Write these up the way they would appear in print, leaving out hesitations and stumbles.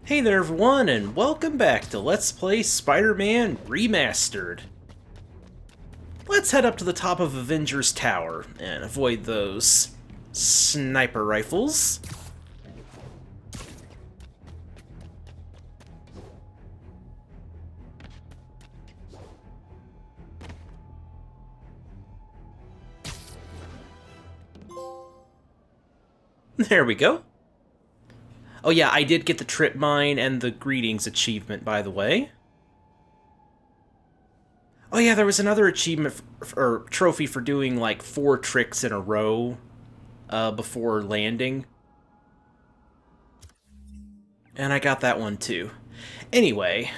Hey there everyone, and welcome back to Let's Play Spider-Man Remastered. Let's head up to the top of Avengers Tower and avoid those sniper rifles. There we go. Oh yeah, I did get the trip mine and the greetings achievement, by the way. Oh yeah, there was another achievement or trophy for doing like 4 tricks in a row before landing. And I got that one too. Anyway,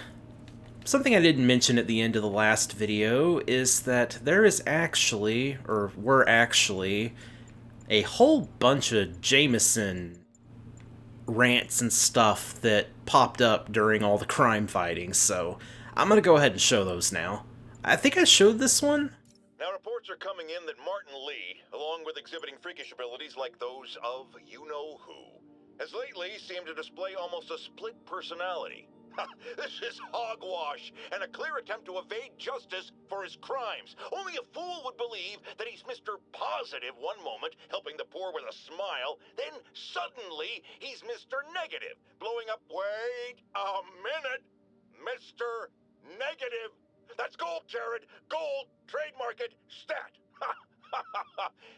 something I didn't mention at the end of the last video is that there is actually, or were actually, a whole bunch of Jameson rants and stuff that popped up during all the crime fighting, so I'm gonna go ahead and show those now. I think I showed this one. Now, reports are coming in that Martin Lee, along with exhibiting freakish abilities like those of you-know-who, has lately seemed to display almost a split personality. This is hogwash and a clear attempt to evade justice for his crimes. Only a fool would believe that he's Mr. Positive one moment, helping the poor with a smile, then suddenly he's Mr. Negative, blowing up, wait a minute, Mr. Negative. That's gold, Jared. Gold, trademark it, stat.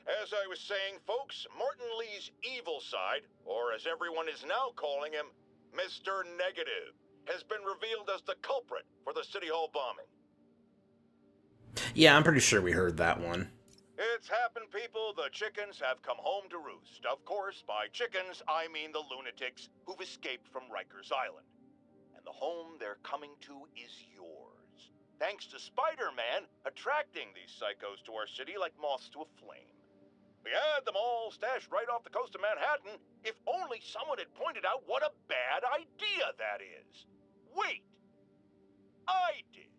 As I was saying, folks, Martin Lee's evil side, or as everyone is now calling him, Mr. Negative, has been revealed as the culprit for the City Hall bombing. Yeah, I'm pretty sure we heard that one. It's happened, people. The chickens have come home to roost. Of course, by chickens, I mean the lunatics who've escaped from Rikers Island. And the home they're coming to is yours. Thanks to Spider-Man attracting these psychos to our city like moths to a flame. We had them all stashed right off the coast of Manhattan, if only someone had pointed out what a bad idea that is. Wait! I did.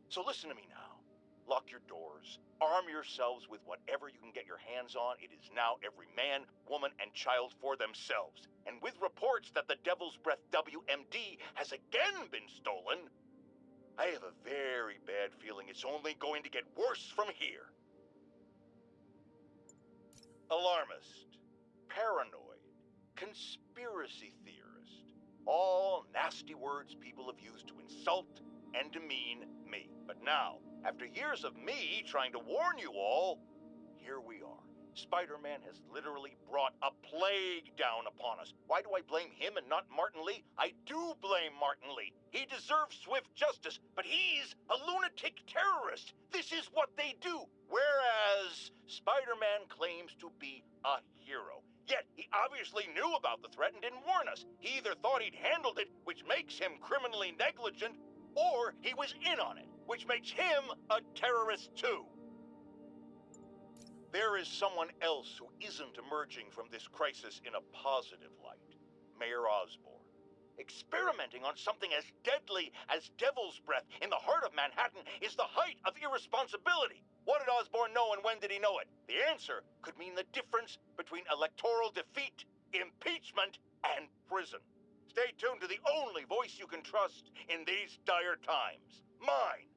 So listen to me now. Lock your doors. Arm yourselves with whatever you can get your hands on. It is now every man, woman, and child for themselves. And with reports that the Devil's Breath WMD has again been stolen, I have a very bad feeling it's only going to get worse from here. Alarmist, paranoid, conspiracy theorist. All nasty words people have used to insult and demean me. But now, after years of me trying to warn you all, here we are. Spider-Man has literally brought a plague down upon us. Why do I blame him and not Martin Lee? I do blame Martin Lee. He deserves swift justice, but he's a lunatic terrorist. This is what they do. Whereas Spider-Man claims to be a hero. Yet he obviously knew about the threat and didn't warn us. He either thought he'd handled it, which makes him criminally negligent, or he was in on it, which makes him a terrorist too. There is someone else who isn't emerging from this crisis in a positive light. Mayor Osborn. Experimenting on something as deadly as Devil's Breath in the heart of Manhattan is the height of irresponsibility. What did Osborn know and when did he know it? The answer could mean the difference between electoral defeat, impeachment, and prison. Stay tuned to the only voice you can trust in these dire times. Mine.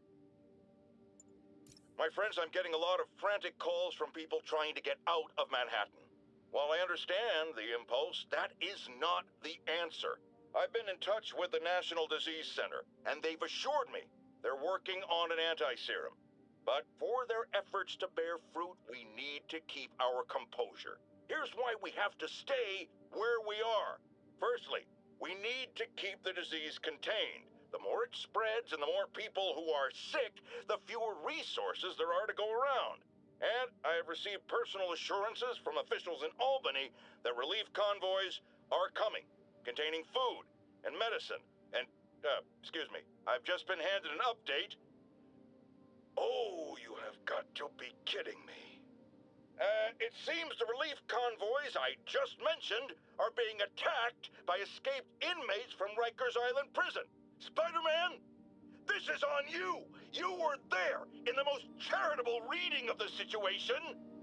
My friends, I'm getting a lot of frantic calls from people trying to get out of Manhattan. While I understand the impulse, that is not the answer. I've been in touch with the National Disease Center, and they've assured me they're working on an anti-serum. But for their efforts to bear fruit, we need to keep our composure. Here's why we have to stay where we are. Firstly, we need to keep the disease contained. The more it spreads and the more people who are sick, the fewer resources there are to go around. And I have received personal assurances from officials in Albany that relief convoys are coming, containing food and medicine. And, excuse me, I've just been handed an update. Oh, you have got to be kidding me. It seems the relief convoys I just mentioned are being attacked by escaped inmates from Rikers Island Prison. Spider-Man, this is on you! You were there in the most charitable reading of the situation!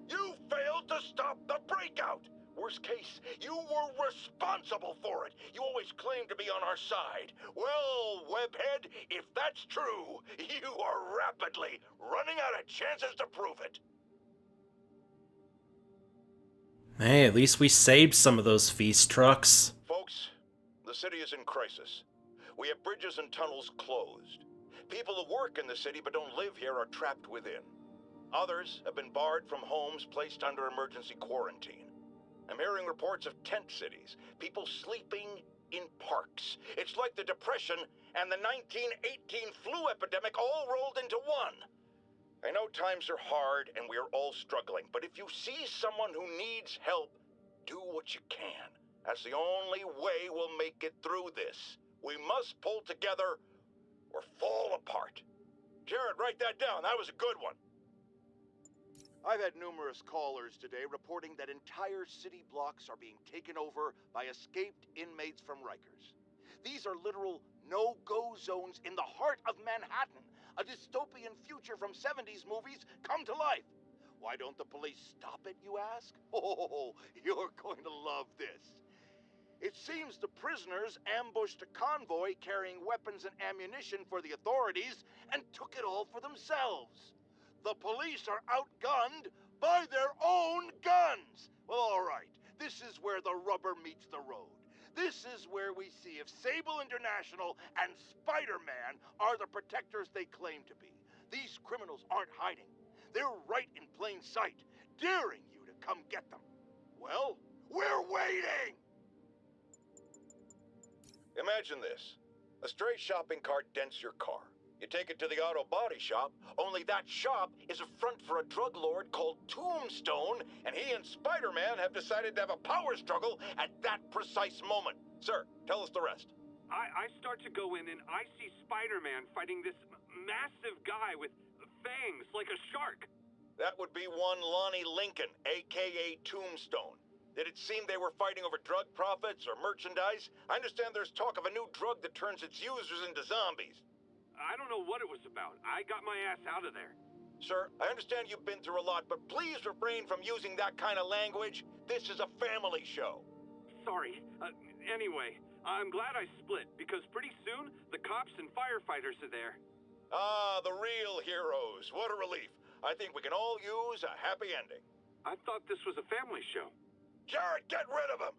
You failed to stop the breakout! Worst case, you were responsible for it. You always claim to be on our side. Well, Webhead, if that's true, you are rapidly running out of chances to prove it. Hey, at least we saved some of those feast trucks. Folks, the city is in crisis. We have bridges and tunnels closed. People who work in the city but don't live here are trapped within. Others have been barred from homes, placed under emergency quarantine. I'm hearing reports of tent cities, people sleeping in parks. It's like the Depression and the 1918 flu epidemic all rolled into one. I know times are hard and we are all struggling, but if you see someone who needs help, do what you can. That's the only way we'll make it through this. We must pull together or fall apart. Jared, write that down. That was a good one. I've had numerous callers today reporting that entire city blocks are being taken over by escaped inmates from Rikers. These are literal no-go zones in the heart of Manhattan. A dystopian future from 70s movies come to life. Why don't the police stop it, you ask? Oh, you're going to love this. It seems the prisoners ambushed a convoy carrying weapons and ammunition for the authorities and took it all for themselves. The police are outgunned by their own guns. Well, all right, this is where the rubber meets the road. This is where we see if Sable International and Spider-Man are the protectors they claim to be. These criminals aren't hiding. They're right in plain sight, daring you to come get them. Well, we're waiting! Imagine this. A stray shopping cart dents your car. You take it to the auto body shop, only that shop is a front for a drug lord called Tombstone, and he and Spider-Man have decided to have a power struggle at that precise moment. Sir, tell us the rest. I start to go in and I see Spider-Man fighting this massive guy with fangs like a shark. That would be one Lonnie Lincoln, a.k.a. Tombstone. Did it seem they were fighting over drug profits or merchandise? I understand there's talk of a new drug that turns its users into zombies. I don't know what it was about. I got my ass out of there. Sir, I understand you've been through a lot, but please refrain from using that kind of language. This is a family show. Sorry. Anyway, I'm glad I split, because pretty soon, the cops and firefighters are there. Ah, the real heroes. What a relief. I think we can all use a happy ending. I thought this was a family show. Jared, get rid of him!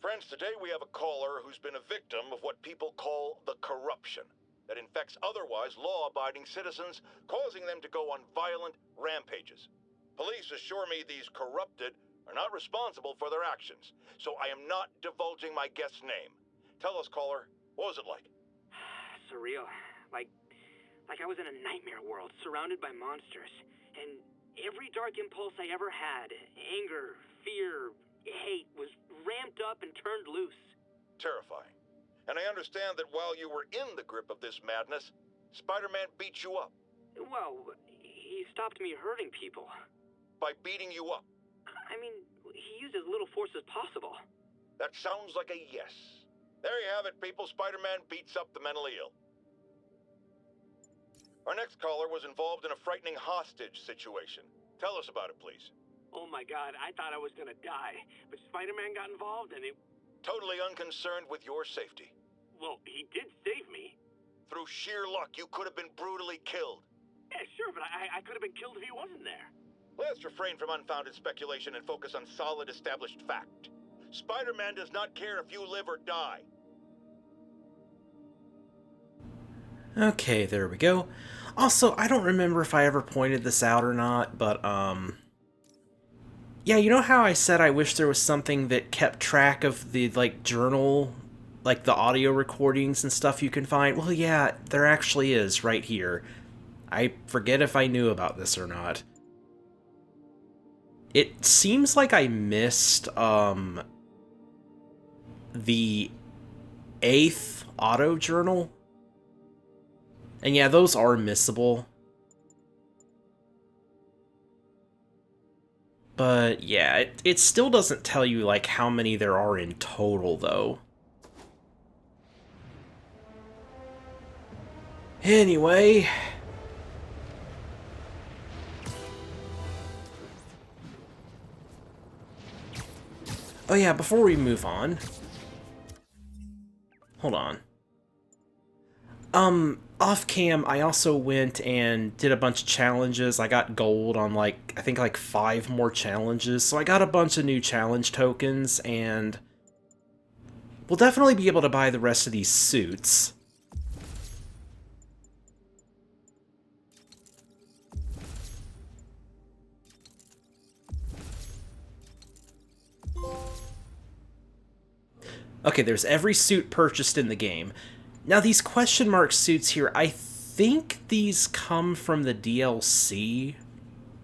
Friends, today we have a caller who's been a victim of what people call the corruption that infects otherwise law-abiding citizens, causing them to go on violent rampages. Police assure me these corrupted are not responsible for their actions, so I am not divulging my guest's name. Tell us, caller, what was it like? Surreal. Like I was in a nightmare world, surrounded by monsters. And every dark impulse I ever had, anger, fear, hate, was ramped up and turned loose. Terrifying. And I understand that while you were in the grip of this madness, Spider-Man beat you up. Well, he stopped me hurting people. By beating you up? I mean, he used as little force as possible. That sounds like a yes. There you have it, people. Spider-Man beats up the mentally ill. Our next caller was involved in a frightening hostage situation. Tell us about it, please. Oh my God, I thought I was gonna die. But Spider-Man got involved and it... Totally unconcerned with your safety. Well, he did save me. Through sheer luck, you could have been brutally killed. Yeah, sure, but I could have been killed if he wasn't there. Let's refrain from unfounded speculation and focus on solid established fact. Spider-Man does not care if you live or die. Okay, there we go. Also, I don't remember if I ever pointed this out or not, but, yeah, you know how I said I wish there was something that kept track of the, journal, the audio recordings and stuff you can find? Well, yeah, there actually is, right here. I forget if I knew about this or not. It seems like I missed, the 8th auto journal. And yeah, those are missable. But yeah, it still doesn't tell you, how many there are in total, though. Anyway... Oh yeah, before we move on... Hold on. Off cam, I also went and did a bunch of challenges. I got gold on, like, I think like 5 more challenges. So I got a bunch of new challenge tokens, and we'll definitely be able to buy the rest of these suits. Okay, there's every suit purchased in the game. Now, these question mark suits here, I think these come from the DLC.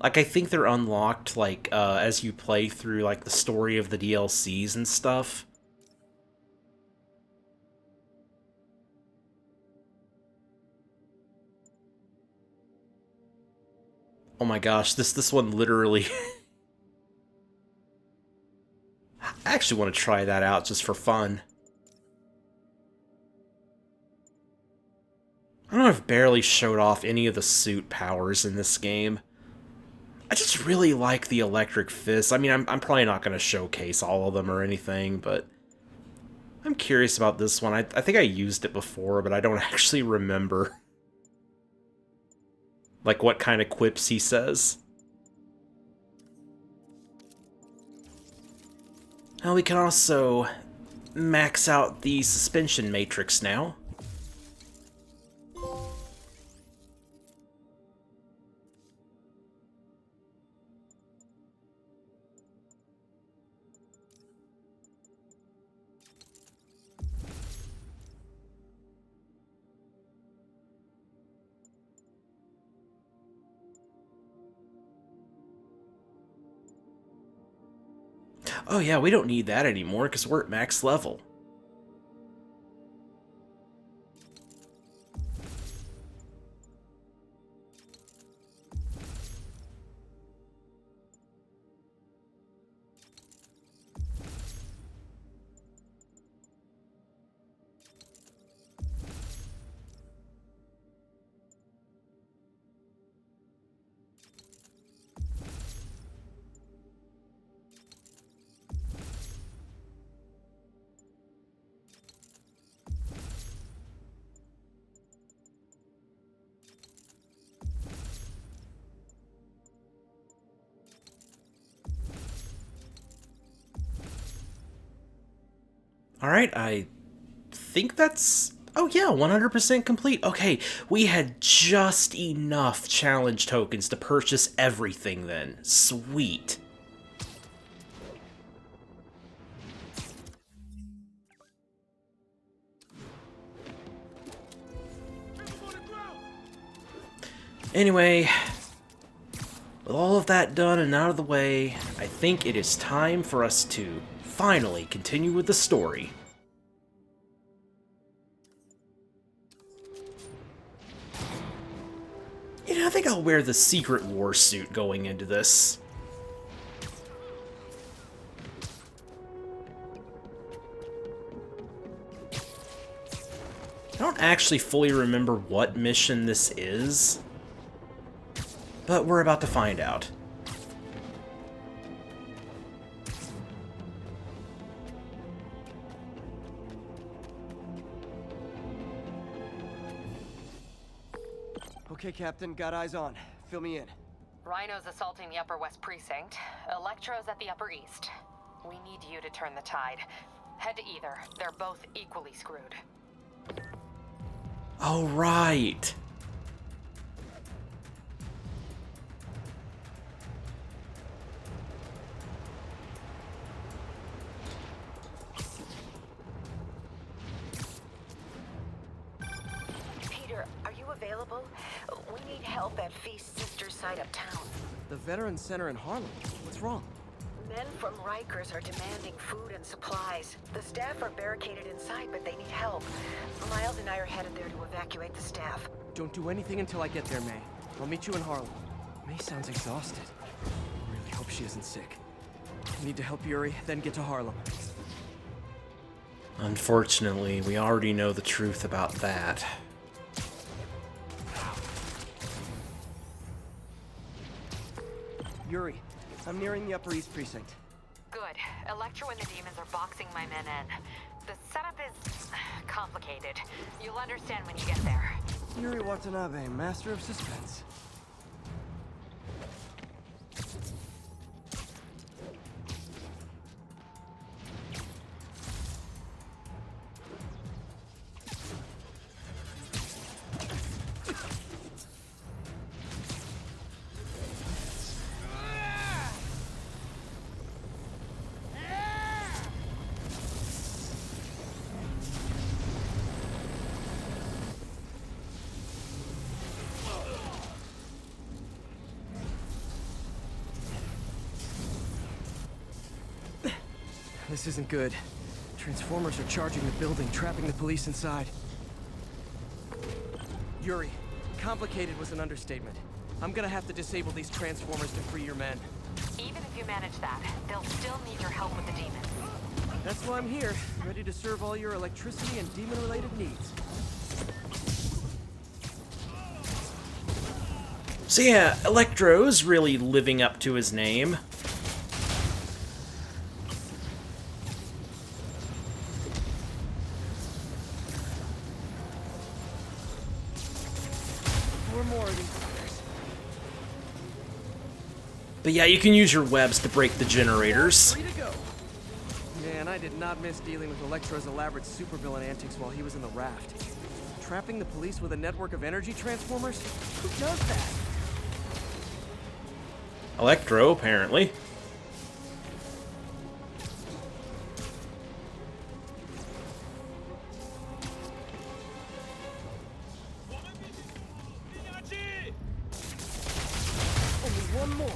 Like, I think they're unlocked, like, as you play through, like, the story of the DLCs and stuff. Oh my gosh, this one literally... I actually want to try that out just for fun. I don't know if I've barely showed off any of the suit powers in this game. I just really like the electric fist. I mean, I'm probably not going to showcase all of them or anything, but I'm curious about this one. I think I used it before, but I don't actually remember. Like, what kind of quips he says. Now we can also max out the suspension matrix now. Oh yeah, we don't need that anymore because we're at max level. Alright, I think that's... Oh yeah, 100% complete. Okay, we had just enough challenge tokens to purchase everything then. Sweet. Anyway, with all of that done and out of the way, I think it is time for us to finally continue with the story. You know, I think I'll wear the Secret War suit going into this. I don't actually fully remember what mission this is, but we're about to find out. Okay, Captain, got eyes on. Fill me in. Rhino's assaulting the Upper West Precinct. Electro's at the Upper East. We need you to turn the tide. Head to either. They're both equally screwed. Oh, right. Peter, are you available? We need help at Feast's sister site uptown. The Veterans Center in Harlem. What's wrong? Men from Rikers are demanding food and supplies. The staff are barricaded inside, but they need help. Miles and I are headed there to evacuate the staff. Don't do anything until I get there, May. I'll meet you in Harlem. May sounds exhausted. I really hope she isn't sick. I need to help Yuri, then get to Harlem. Unfortunately, we already know the truth about that. Yuri, I'm nearing the Upper East Precinct. Good. Electro and the demons are boxing my men in. The setup is complicated. You'll understand when you get there. Yuri Watanabe, master of suspense. This isn't good. Transformers are charging the building, trapping the police inside. Yuri, complicated was an understatement. I'm gonna have to disable these transformers to free your men. Even if you manage that, they'll still need your help with the demons. That's why I'm here, ready to serve all your electricity and demon-related needs. So yeah, Electro's really living up to his name. More of these fuckers. But yeah, you can use your webs to break the generators. Free to go. Man, I did not miss dealing with Electro's elaborate supervillain antics while he was in the raft. Trapping the police with a network of energy transformers? Who does that? Electro, apparently. Only one more.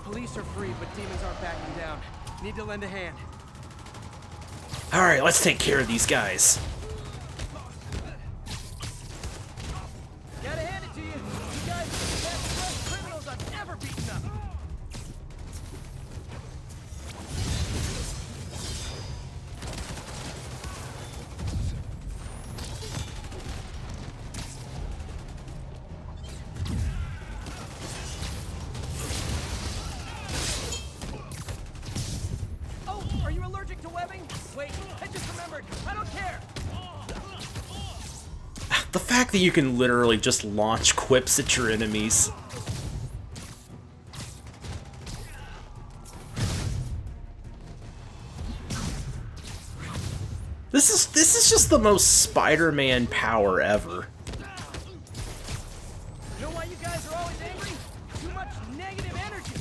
Police are free, but demons aren't backing down. Need to lend a hand. Alright, let's take care of these guys. Gotta hand it to you. You guys are the best dressed criminals I've ever beaten up. Oh, are you allergic to webbing? Wait, I just remembered. I don't care. The fact that you can literally just launch quips at your enemies. This is just the most Spider-Man power ever. You know why you guys are always angry? Too much negative energy.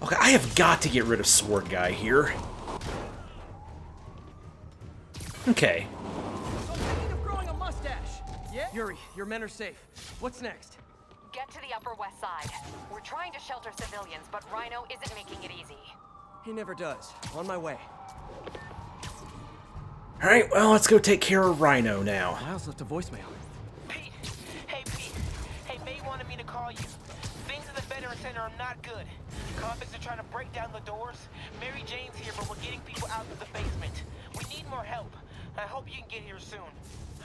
Okay, I have got to get rid of Sword Guy here. Okay. So thinking of growing a mustache. Yeah? Yuri, your men are safe. What's next? Get to the Upper West Side. We're trying to shelter civilians, but Rhino isn't making it easy. He never does. On my way. Alright, well, let's go take care of Rhino now. Miles left a voicemail. Pete. Hey, Pete. Hey, May wanted me to call you. Things at the Veteran Center are not good. Convicts are trying to break down the doors. Mary Jane's here, but we're getting people out of the basement. We need more help. I hope you can get here soon.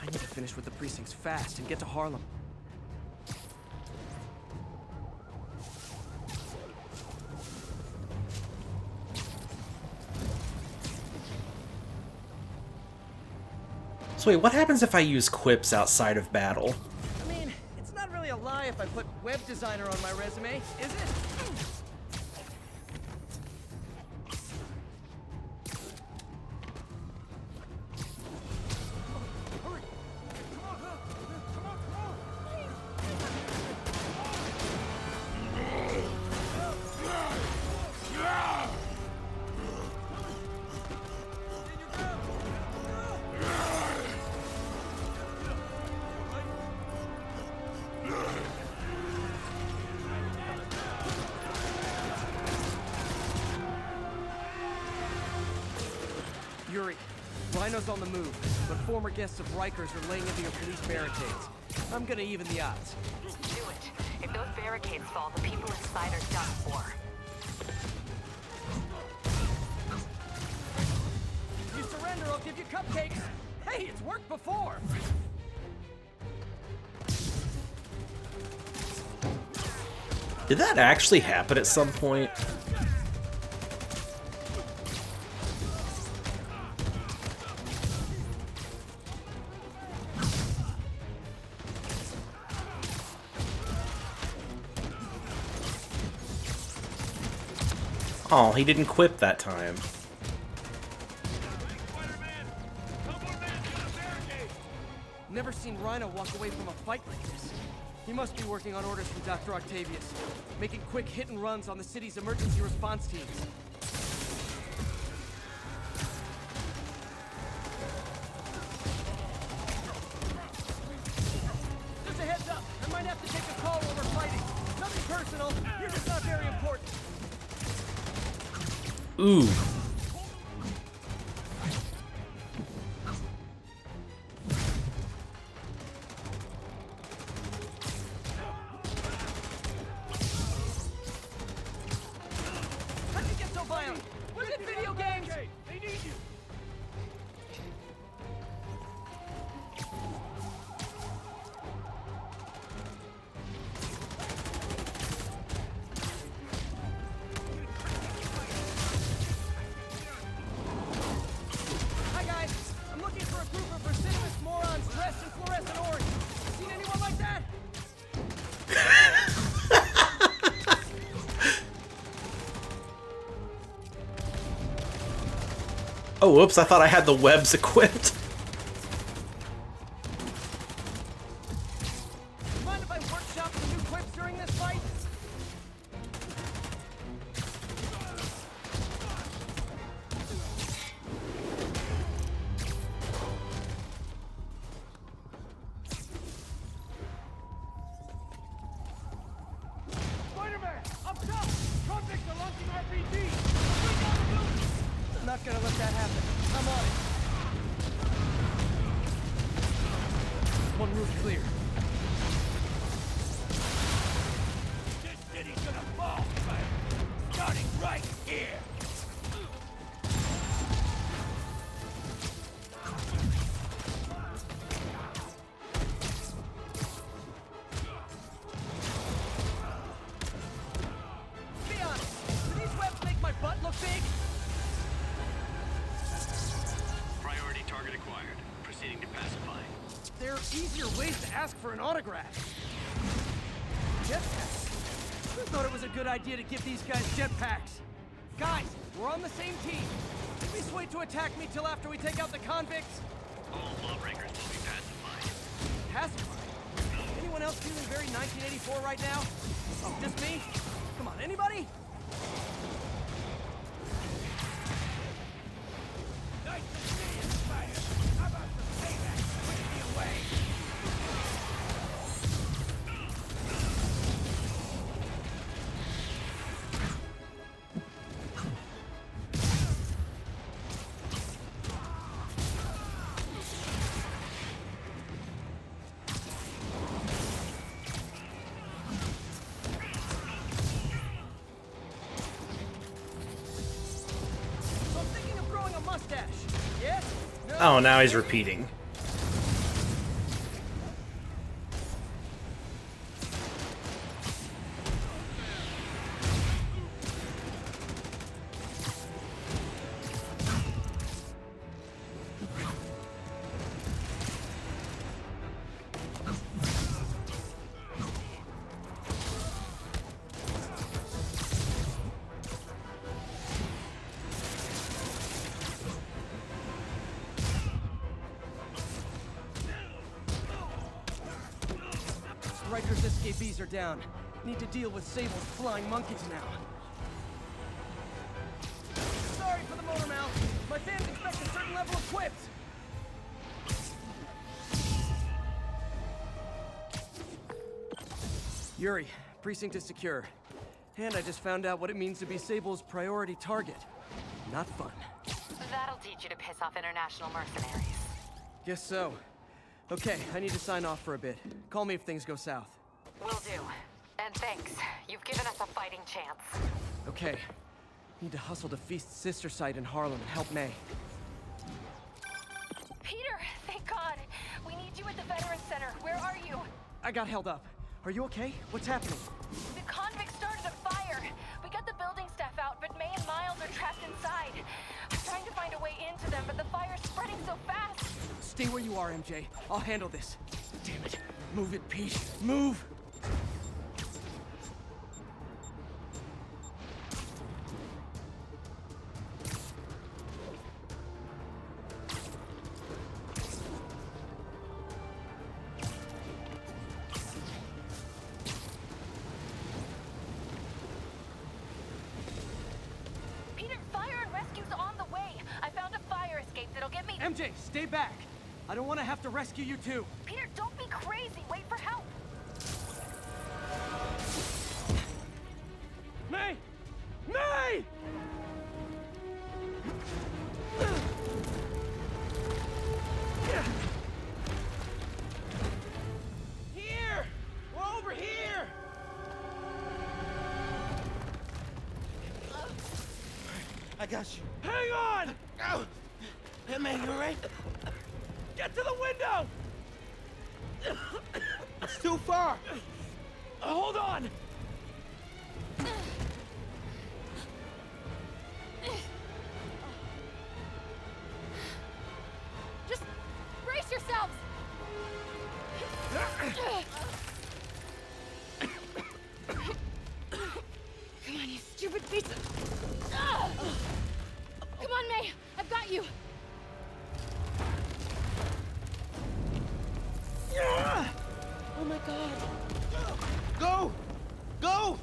I need to finish with the precincts fast and get to Harlem. So wait, what happens if I use quips outside of battle? I mean, it's not really a lie if I put web designer on my resume, is it? Yuri, Rhino's on the move, but former guests of Rikers are laying into your police barricades. I'm gonna even the odds. Do it. If those barricades fall, the people inside are done for. If you surrender, I'll give you cupcakes. Hey, it's worked before. Did that actually happen at some point? Oh, he didn't quip that time. Never seen Rhino walk away from a fight like this. He must be working on orders from Dr. Octavius, making quick hit and runs on the city's emergency response teams. Just a heads up, I might have to take a call while we're fighting. Nothing personal, you're just not very important. Ooh. How'd you get so violent? Was it video games? They need you. Hi guys, I'm looking for a group of recidivist morons dressed in fluorescent orange. Seen anyone like that? Oh, whoops, I thought I had the webs equipped. Mind if I workshop some new quips during this fight? Spider-Man, up top! Convicts are launching RPGs! I'm not gonna let that happen. I'm on it. One roof clear. This city's gonna fall, man! Starting right here! Be honest, do these webs make my butt look big? Priority target acquired. Proceeding to pacify. There are easier ways to ask for an autograph. Jetpacks. Who thought it was a good idea to give these guys jetpacks? Guys, we're on the same team. Don't be swayed to attack me till after we take out the convicts. All lawbreakers will be pacified. Pacified. Anyone else feeling very 1984 right now? Oh, just me? Come on, anybody? Nice to see you, Spider! How about some payback? Put me away! So I'm thinking of growing a mustache. Yes? No? Oh, now he's repeating. Riker's escapees are down. Need to deal with Sable's flying monkeys now. Sorry for the motor mouth. My fans expect a certain level of quips. Yuri, precinct is secure. And I just found out what it means to be Sable's priority target. Not fun. That'll teach you to piss off international mercenaries. Guess so. Okay, I need to sign off for a bit. Call me if things go south. Will do. And thanks. You've given us a fighting chance. Okay. Need to hustle to Feast's sister site in Harlem and help May. Peter, thank God. We need you at the Veterans Center. Where are you? I got held up. Are you okay? What's happening? The convicts started a fire. We got the building staff out, but May and Miles are trapped inside. I'm trying to find a way into them, but the fire's spreading so fast. Stay where you are, MJ. I'll handle this. Damn it. Move it, Pete. Move! Peter, fire and rescue's on the way. I found a fire escape that'll get me... MJ, stay back! I don't want to have to rescue you too. Peter, don't be crazy. Wait for help. May! May! Here! We're over here! I got you. Hang on! Oh. Hey, man, you alright? Get to the window! It's too far. Hold on! Just brace yourselves. Come on, you stupid piece of... Come on, May. I've got you. Oh my God. Go! Go!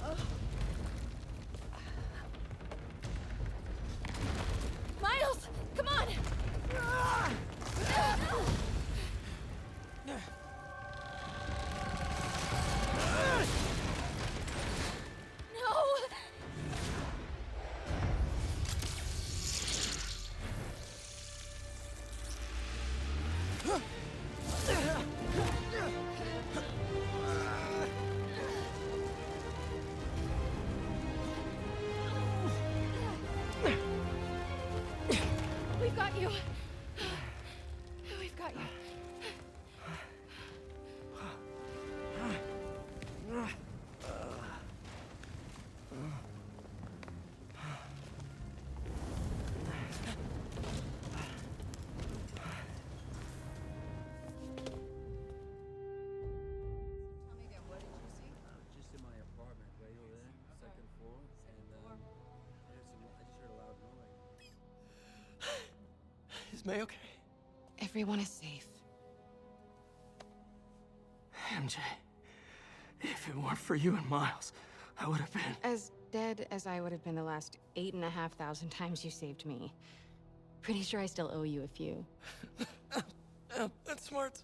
Miles, come on. No. We've got you. We've got you. Just in my apartment, right over there, second floor, and I just heard a loud noise. Is May okay? Everyone is safe. MJ, if it weren't for you and Miles, I would have been... As dead as I would have been the last 8,500 times you saved me. Pretty sure I still owe you a few. That's smart.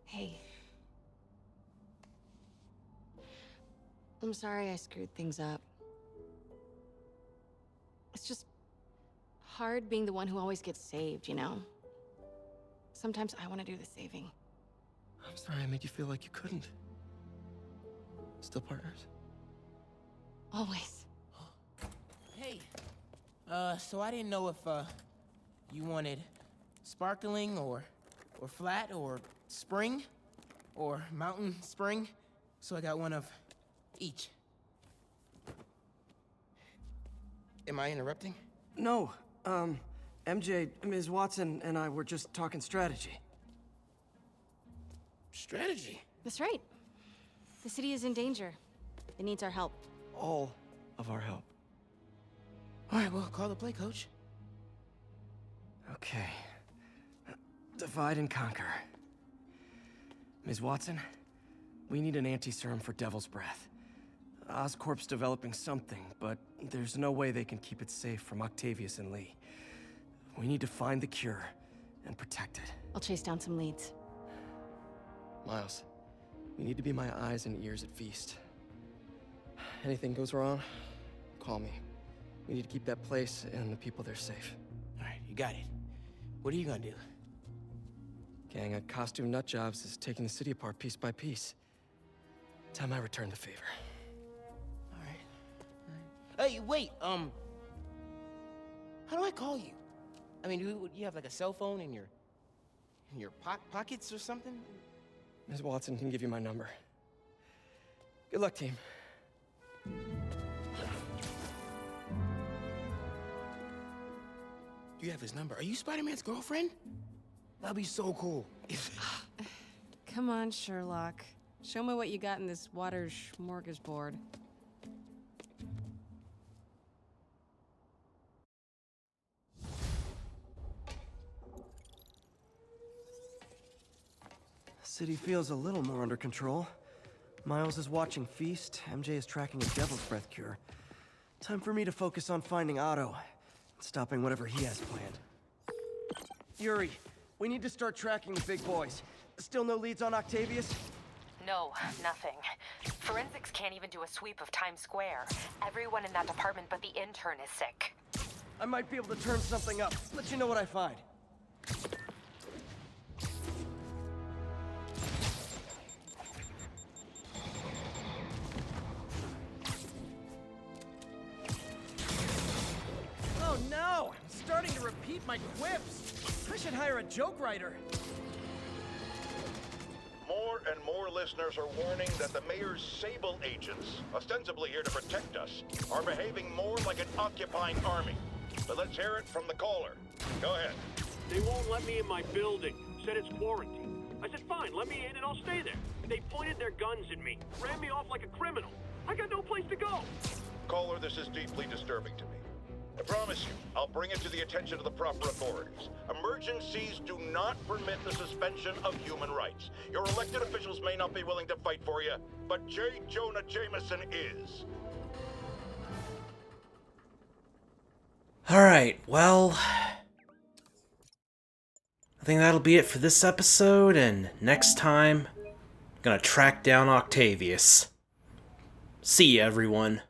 Hey. I'm sorry I screwed things up. It's just hard being the one who always gets saved, you know? Sometimes I want to do the saving. I'm sorry I made you feel like you couldn't. Still partners? Always. Hey, so I didn't know if, you wanted sparkling or flat or spring or mountain spring, so I got one of each. Am I interrupting? No, MJ, Ms. Watson, and I were just talking strategy. Strategy? That's right. The city is in danger. It needs our help. All of our help. All right, well, call the play, coach. Okay. Divide and conquer. Ms. Watson, we need an anti-serum for Devil's Breath. Oscorp's developing something, but there's no way they can keep it safe from Octavius and Lee. We need to find the cure and protect it. I'll chase down some leads. Miles, you need to be my eyes and ears at Feast. Anything goes wrong, call me. We need to keep that place and the people there safe. Alright, you got it. What are you gonna do? Gang of costume nutjobs is taking the city apart piece by piece. Time I return the favor. Alright. Hey, wait, how do I call you? I mean, do you have like a cell phone in your pockets or something? Ms. Watson can give you my number. Good luck, team. You have his number. Are you Spider-Man's girlfriend? That'd be so cool. Come on, Sherlock. Show me what you got in this water smorgasbord. City feels a little more under control. Miles is watching Feast, MJ is tracking a Devil's Breath cure. Time for me to focus on finding Iido, and stopping whatever he has planned. Yuri, we need to start tracking the big boys. Still no leads on Octavius? No, nothing. Forensics can't even do a sweep of Times Square. Everyone in that department but the intern is sick. I might be able to turn something up. Let you know what I find. Oh no! I'm starting to repeat my quips! I should hire a joke writer. More and more listeners are warning that the mayor's Sable agents, ostensibly here to protect us, are behaving more like an occupying army. But let's hear it from the caller. Go ahead. They won't let me in my building. Said it's quarantine. I said, fine, let me in and I'll stay there. And they pointed their guns at me, ran me off like a criminal. I got no place to go. Caller, this is deeply disturbing to me. I promise you, I'll bring it to the attention of the proper authorities. Emergencies do not permit the suspension of human rights. Your elected officials may not be willing to fight for you, but J. Jonah Jameson is. Alright, well, I think that'll be it for this episode, and next time, I'm gonna track down Octavius. See ya, everyone.